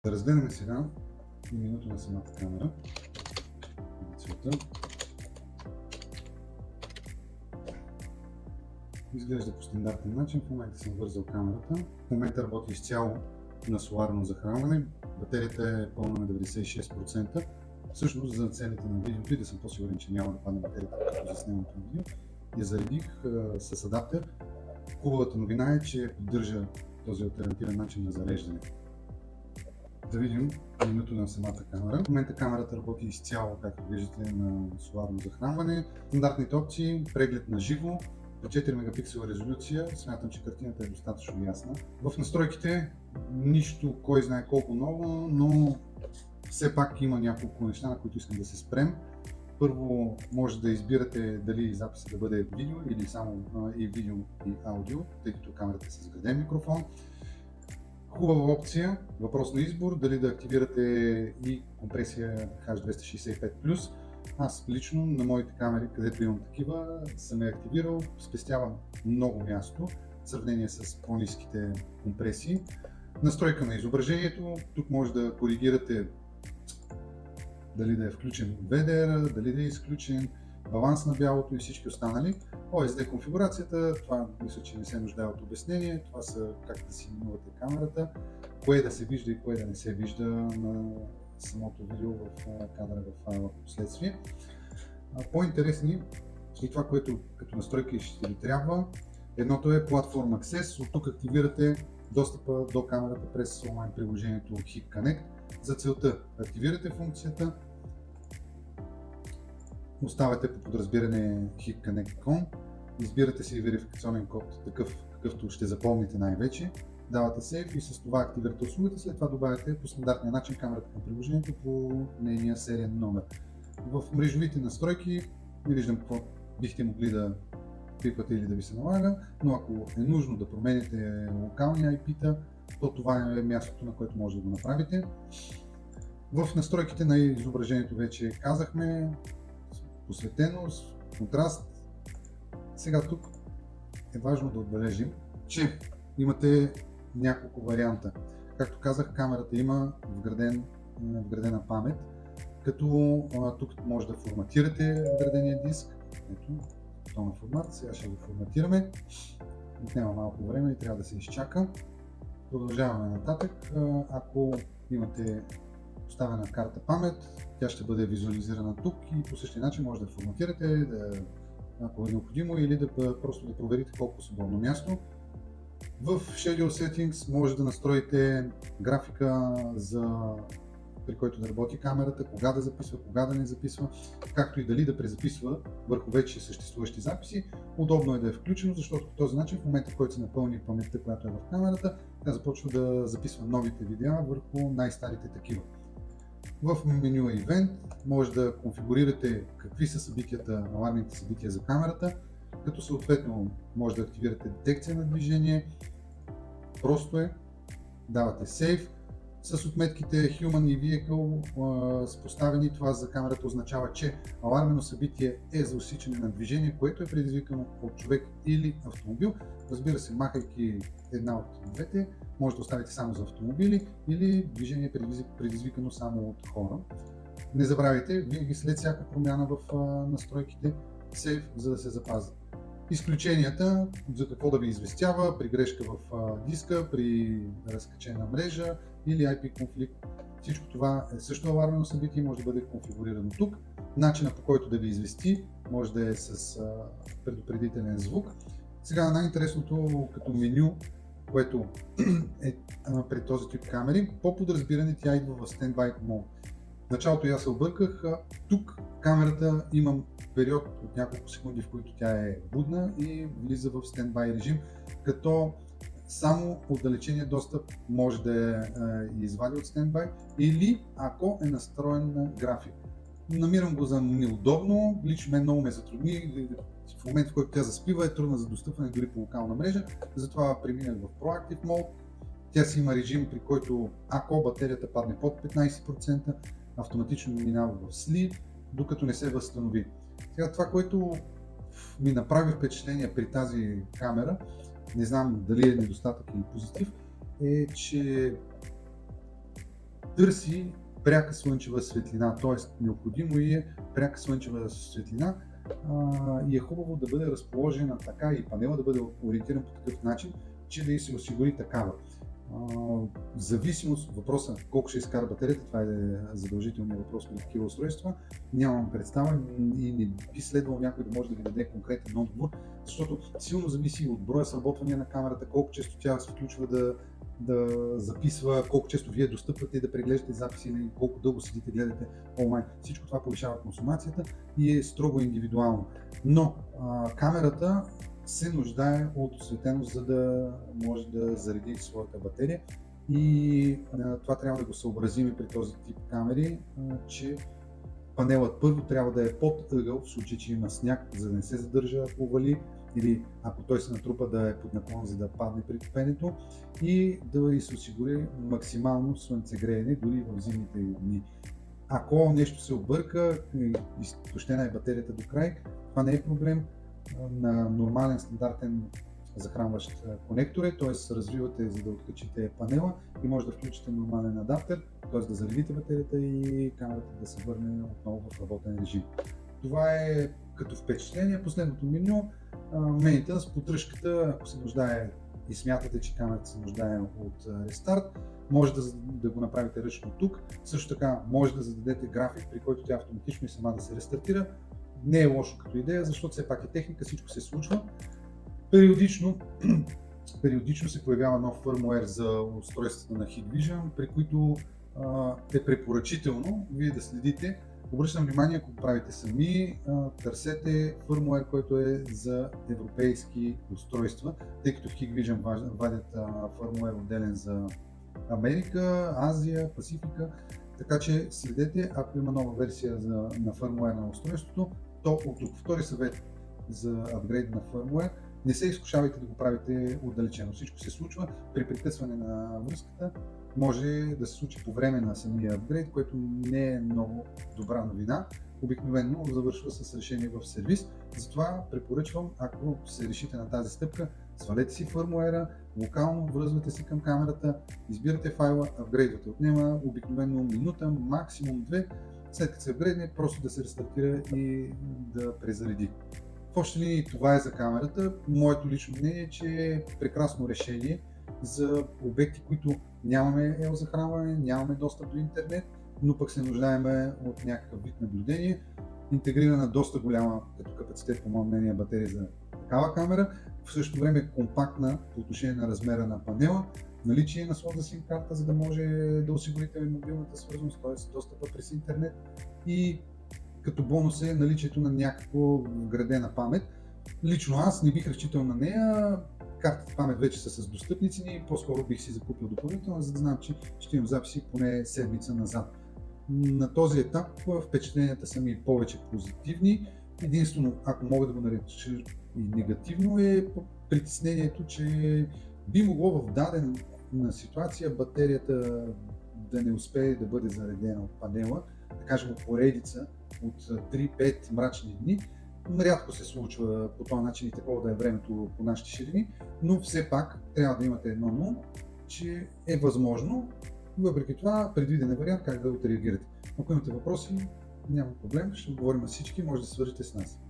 Да разгледаме сега менюто на самата камера. Изглежда по стандартен начин. В момента съм вързал камерата. В момента работи изцяло на соларно захранване. Батерията е пълна на 96%. Всъщност за целите на видеото и да съм по-сигурен, че няма да падне батерията, като заснемам това видео, я заредих с адаптер. Хубавата новина е, че поддържа този алтернативен начин на зареждане. Да видим менюто на самата камера. В момента камерата работи изцяло, както виждате, на соларно захранване. Стандартните опции: преглед на живо, по 4 мегапиксела резолюция. Смятам, че картината е достатъчно ясна. В настройките нищо кой знае колко ново, но все пак има няколко неща, на които искам да се спрем. Първо, може да избирате дали записът да бъде видео или само и видео и аудио, тъй като камерата е с вграден микрофон. Хубава опция, въпрос на избор, дали да активирате и компресия H265+. Аз лично на моите камери, където имам такива, съм я активирал, спестява много място в сравнение с по-ниските компресии. Настройка на изображението, тук може да коригирате дали да е включен VDR, дали да е изключен, баланс на бялото и всички останали. OSD конфигурацията, това мисля, че не се нуждае от обяснение. Това са как да си именувате камерата, кое да се вижда и кое да не се вижда на самото видео в кадъра в файла последствие. По-интересни и това, което като настройки ще ви трябва. Едното е Platform Access. От тук активирате достъпа до камерата през онлайн приложението HIP Connect. За целта активирате функцията, оставяте по подразбиране HIP Connect.com, избирате си верификационен код, такъв какъвто ще запомните най-вече, давате Save и с това активирате услугата, след това добавяте по стандартния начин камерата към приложението по нейния сериен номер. В мрежовите настройки не виждам какво бихте могли да пипате или да ви се налага, но ако е нужно да промените локални IP-та, то това е мястото, на което може да го направите. В настройките на изображението вече казахме посветеност, контраст. Сега тук е важно да отбележим, че имате няколко варианта. Както казах, камерата има вградена памет, като тук може да форматирате вградения диск. Ето, този формат. Сега ще го форматираме. Отнема малко време и трябва да се изчака. Продължаваме нататък. Ако имате поставена карта памет, тя ще бъде визуализирана тук и по същия начин може да форматирате, ако е необходимо, или просто да проверите колко свободно място. В Schedule Settings може да настроите графика, при който да работи камерата, кога да записва, кога да не записва, както и дали да презаписва върху вече съществуващи записи. Удобно е да е включено, защото по този начин в момента, в който се напълни паметта, която е в камерата, тя започва да записва новите видеа върху най-старите такива. В меню Event може да конфигурирате какви са събитията, алармните събития за камерата, като съответно може да активирате детекция на движение. Просто е, давате Save. С отметките Human и Vehicle поставени, това за камерата означава, че алармено събитие е за усичане на движение, което е предизвикано от човек или автомобил. Разбира се, махайки една от двете, може да оставите само за автомобили или движение предизвикано само от хора. Не забравяйте, винаги след всяка промяна в настройките, Save, за да се запазят. Изключенията, за какво да ви известява при грешка в диска, при разкачена мрежа или IP конфликт. Всичко това е също алармено събитие и може да бъде конфигурирано тук. Начинът, по който да ви извести, може да е с предупредителен звук. Сега най-интересното като меню, което е при този тип камери, по подразбиране тя идва в Standby Mode. В началото аз се обърках, тук камерата имам период от няколко секунди, в които тя е будна и влиза в стендбай режим, като само отдалечения достъп може да я извади от стендбай или ако е настроен на график. Намирам го за неудобно, лично мен много ме затрудни, в момента в който тя заспива е трудна за достъпване дори по локална мрежа, затова преминах в Proactive Mode. Тя си има режим, при който ако батерията падне под 15%, автоматично минава в Sleep, докато не се възстанови. Сега това, което ми направи впечатление при тази камера, не знам дали е недостатък или позитив, е, че търси пряка слънчева светлина, т.е. необходимо е пряка слънчева светлина и е хубаво да бъде разположена така и панела да бъде ориентиран по такъв начин, че да й се осигури такава. В зависимост от въпроса колко ще изкара батерията, това е задължителният въпрос при такива устройства, нямам представа и не би следвало някой да може да ви даде конкретен отговор, защото силно зависи от броя сработвания на камерата, колко често тя се включва да записва, колко често вие достъпвате да преглеждате записи или колко дълго седите гледате онлайн. Всичко това повишава консумацията и е строго индивидуално. Но камерата се нуждае от осветеност, за да може да зареди своята батерия и това трябва да го съобразим при този тип камери, че панелът първо трябва да е под ъгъл, в случай че има сняг, за да не се задържа ако вали, или ако той се натрупа да е под наклон, за да падне при топенето и да се осигури максимално слънцегреене дори в зимните дни. Ако нещо се обърка и изтощена е батерията до край, това не е проблем. На нормален стандартен захранващ конектор е, т.е. развивате, за да откачите панела и може да включите нормален адаптер, т.е. да заредите батерията и камерата да се върне отново в работен режим. Това е като впечатление. Последното меню, мейнтенънс, поддръжката, ако се нуждае и смятате, че камерата се нуждае от рестарт, може да го направите ръчно тук. Също така може да зададете график, при който тя автоматично и сама да се рестартира. Не е лошо като идея, защото все пак е техника, всичко се случва. Периодично се появява нов фърмуер за устройствата на Hikvision, при които е препоръчително вие да следите. Обръщам внимание, ако правите сами, търсете фърмуер, който е за европейски устройства, тъй като в Hikvision вадят фърмуер отделен за Америка, Азия, Пасифика. Така че следете, ако има нова версия на фърмуер на устройството, то от тук. Втори съвет за апгрейд на фърмуер: не се изкушавайте да го правите отдалечено. Всичко се случва при прекъсване на връзката. Може да се случи по време на самия апгрейд, което не е много добра новина. Обикновено завършва с решение в сервис. Затова препоръчвам, ако се решите на тази стъпка, свалете си фърмуера, локално връзвате се към камерата, избирате файла, апгрейдвате. Отнема обикновено минута, максимум 2. След като се апгрейдне, просто да се рестартира и да презареди. В общи линии това е за камерата. Моето лично мнение е, че е прекрасно решение за обекти, които нямаме захранване, нямаме достъп до интернет, но пък се нуждаем от някакъв вид наблюдение. Интегрирана доста голяма като капацитет, по мое мнение, батерия за такава камера. В същото време компактна по отношение на размера на панела, наличие на слот за SIM карта, за да може да осигурите мобилната свързаност, т.е. достъпа през интернет, и като бонус е наличието на някаква вградена памет. Лично аз не бих разчитал на нея. Картите памет вече са с достъпни цени, по-скоро бих си закупил допълнително, за да знам, че ще имам записи поне седмица назад. На този етап впечатленията са ми повече позитивни. Единствено, ако мога да го нареча и негативно, е притеснението, че би могло в дадена ситуация батерията да не успее да бъде заредена от панела, да кажем от поредица от 3-5 мрачни дни. Рядко се случва по този начин и такова да е времето по нашите ширини, но все пак трябва да имате едно но, че е възможно, въпреки това предвиден е вариант как да отреагирате. Ако имате въпроси, няма проблем, ще отговорим на всички, може да се свържете с нас.